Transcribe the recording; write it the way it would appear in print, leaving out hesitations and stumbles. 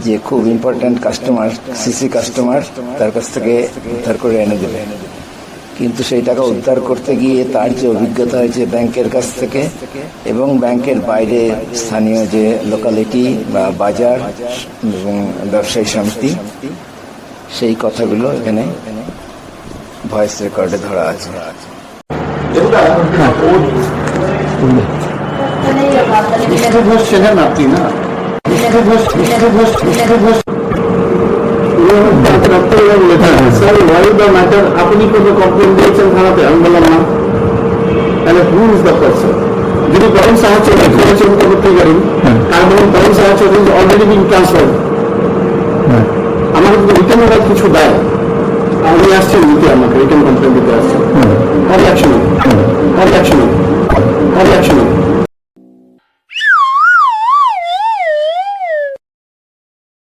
যে খুব important customer, CC customer, তার কাছ থেকে উদ্ধার করে এনে দেবে। কিন্তু সেই টাকা উদ্ধার করতে গিয়ে তার যে অভিজ্ঞতা হয়েছে ব্যাংকের কাছ থেকে এবং ব্যাংকের বাইরে স্থানীয় যে লোকালিটি বা বাজার এবং ব্যবসায়ী সমিতি, সেই কথাগুলো এখানে ভয়েস রেকর্ডে ধরা আছে। আপনি না আপনি কোনো কমপ্লেন দিয়েছেন থানাতে? আমি বললাম না। তাহলে হু ইজ দ্য পারসন? যদি তরুণ সাহায্য করেছেন কর্মচারী, তার বলুন তরুণ সাহায্য ইজ অলরেডি বিং ট্রান্সফার। আমাকে যদি রিটার্ন ওরা কিছু দেয়, আমি আসছেন দিতে, আমাকে রিটার্ন কমপ্লেন দিতে আসছেন, অবজেকশন অবজেকশন অবজেকশন